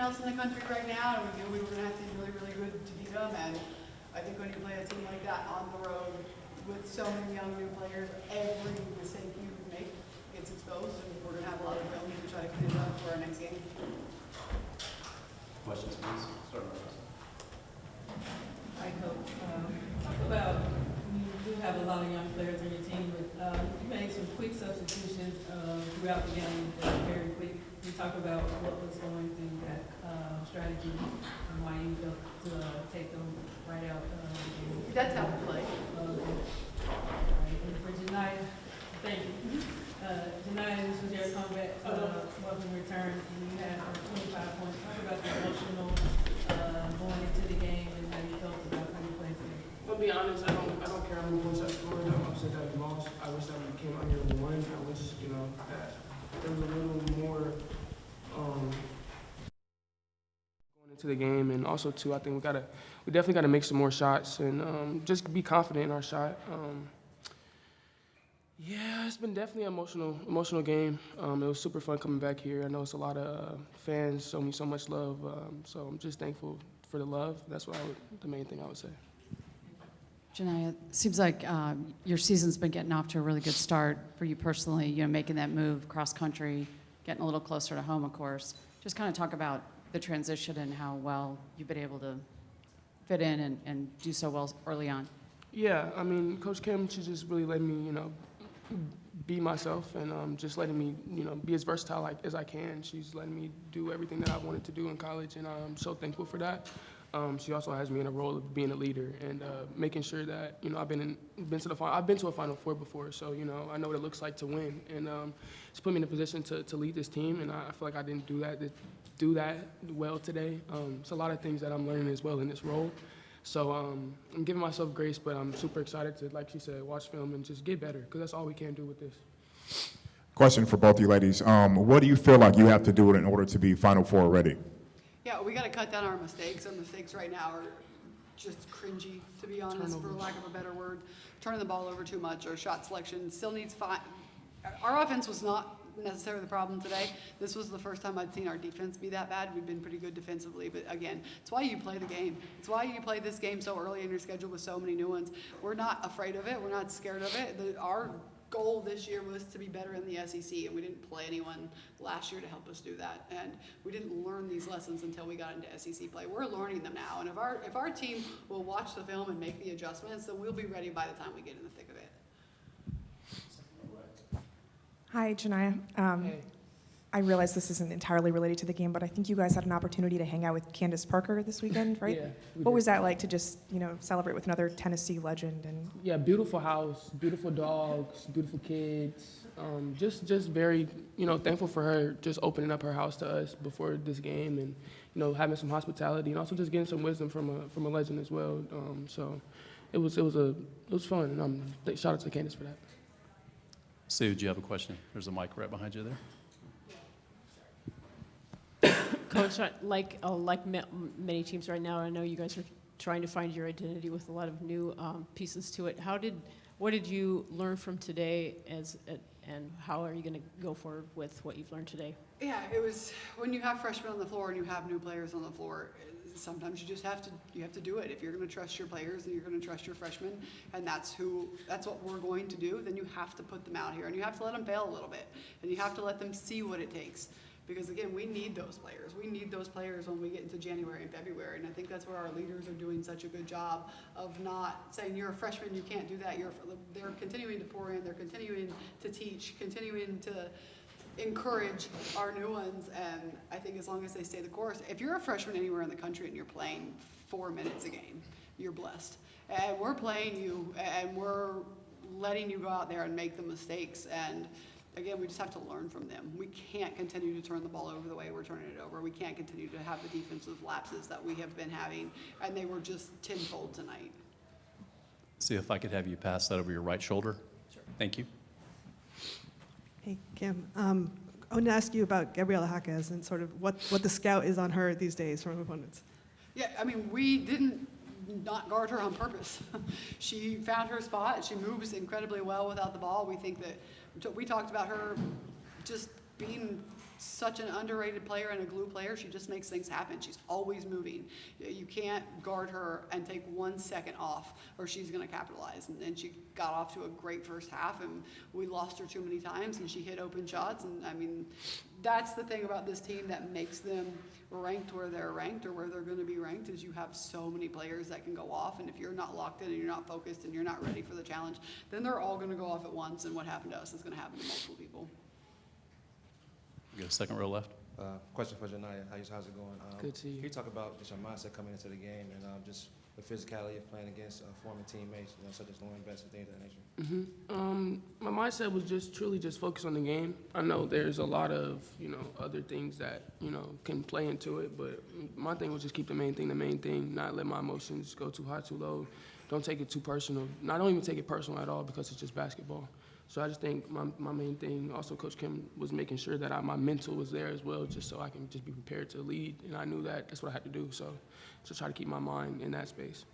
else in the country right now, and we knew we were going to have to be really, really good to beat them. And I think when you play a team like that on the road with so many young new players, every mistake you make gets exposed, and we're going to have a lot of film to try to clean it up for our next game. Questions, please? Start with us. Hi, Coach. Talk about, you do have a lot of young players on your team, but you made some quick substitutions throughout the game that were very quick. Can you talk about what was going through that strategy and why you felt to take them right out the game? That's how we play. Right. And for Janiah, thank you. Janiah, this was your comeback, welcome return, and you had 25 points. Talk about the emotional going into the game and how you felt about how you played today. I'll be honest, I don't care how many points I scored. I'm upset that we lost. I wish that we came out here and won. I wish, that there was a little more going into the game. And also, too, I think we definitely got to make some more shots and just be confident in our shot. Yeah, it's been definitely an emotional game. It was super fun coming back here. I know it's a lot of fans show me so much love, so I'm just thankful for the love. That's the main thing I would say. Janiah, it seems like your season's been getting off to a really good start for you personally, making that move cross country, getting a little closer to home, of course. Just kind of talk about the transition and how well you've been able to fit in and do so well early on. Yeah, I mean, Coach Kim, she just really let me, be myself and just letting me, be as versatile as I can. She's letting me do everything that I wanted to do in college, and I'm so thankful for that. She also has me in a role of being a leader and making sure that, I've been to a Final Four before, so, I know what it looks like to win. And it's put me in a position to lead this team, and I feel like I didn't do that well today. It's a lot of things that I'm learning as well in this role. So I'm giving myself grace, but I'm super excited to, like she said, watch film and just get better, because that's all we can do with this. Question for both you ladies. What do you feel like you have to do in order to be Final Four ready? Yeah, we got to cut down our mistakes. Our mistakes right now are just cringy, to be honest, for lack of a better word. Turning the ball over too much. Our shot selection still needs fine. Our offense was not necessarily the problem today. This was the first time I'd seen our defense be that bad. We've been pretty good defensively, but again, it's why you play the game. It's why you play this game so early in your schedule with so many new ones. We're not afraid of it. We're not scared of it. Our goal this year was to be better in the SEC, and we didn't play anyone last year to help us do that. And we didn't learn these lessons until we got into SEC play. We're learning them now, and if our team will watch the film and make the adjustments, then we'll be ready by the time we get in the thick of it. Hi, Janiah. Hey. I realize this isn't entirely related to the game, but I think you guys had an opportunity to hang out with Candace Parker this weekend, right? Yeah. What was that like to just, celebrate with another Tennessee legend? And Yeah, beautiful house, beautiful dogs, beautiful kids. Just very, thankful for her just opening up her house to us before this game, and having some hospitality, and also just getting some wisdom from a legend as well. So it was fun, and shout out to Candace for that. Sue, do you have a question? There's a mic right behind you there. Coach, like many teams right now, I know you guys are trying to find your identity with a lot of new pieces to it. What did you learn from today, and how are you going to go forward with what you've learned today? Yeah, it was when you have freshmen on the floor and you have new players on the floor. Sometimes you just have to do it. If you're going to trust your players and you're going to trust your freshmen, and that's what we're going to do, then you have to put them out here and you have to let them fail a little bit, and you have to let them see what it takes. Because again, we need those players. We need those players when we get into January and February, and I think that's where our leaders are doing such a good job of not saying you're a freshman, you can't do that. They're continuing to pour in, they're continuing to teach, continuing to encourage our new ones, and I think as long as they stay the course, if you're a freshman anywhere in the country and you're playing 4 minutes a game, you're blessed. And we're playing you, and we're letting you go out there and make the mistakes, and again, we just have to learn from them. We can't continue to turn the ball over the way we're turning it over. We can't continue to have the defensive lapses that we have been having, and they were just tenfold tonight. See if I could have you pass that over your right shoulder. Sure. Thank you. Hey, Kim. I want to ask you about Gabriela Jaquez and sort of what the scout is on her these days from opponents. Yeah, I mean, we didn't not guard her on purpose. She found her spot. She moves incredibly well without the ball. We think that we talked about her just being such an underrated player and a glue player. She just makes things happen. She's always moving. You can't guard her and take 1 second off or she's going to capitalize. And she got off to a great first half, and we lost her too many times, and she hit open shots. And I mean, that's the thing about this team that makes them ranked where they're ranked or where they're going to be ranked, is you have so many players that can go off, and if you're not locked in and you're not focused and you're not ready for the challenge, then they're all going to go off at once, and what happened to us is going to happen to multiple people. We got a second row left. Question for Janiah. How's it going? Good to see you. Can you talk about just your mindset coming into the game and just the physicality of playing against former teammates, such as Lauren Betts and things of that nature? My mindset was truly focus on the game. I know there's a lot of, other things that, can play into it, but my thing was just keep the main thing, not let my emotions go too high, too low. Don't take it too personal. I don't even take it personal at all because it's just basketball. So I just think my main thing, also Coach Kim, was making sure that my mental was there as well, just so I can just be prepared to lead. And I knew that that's what I had to do. So just try to keep my mind in that space.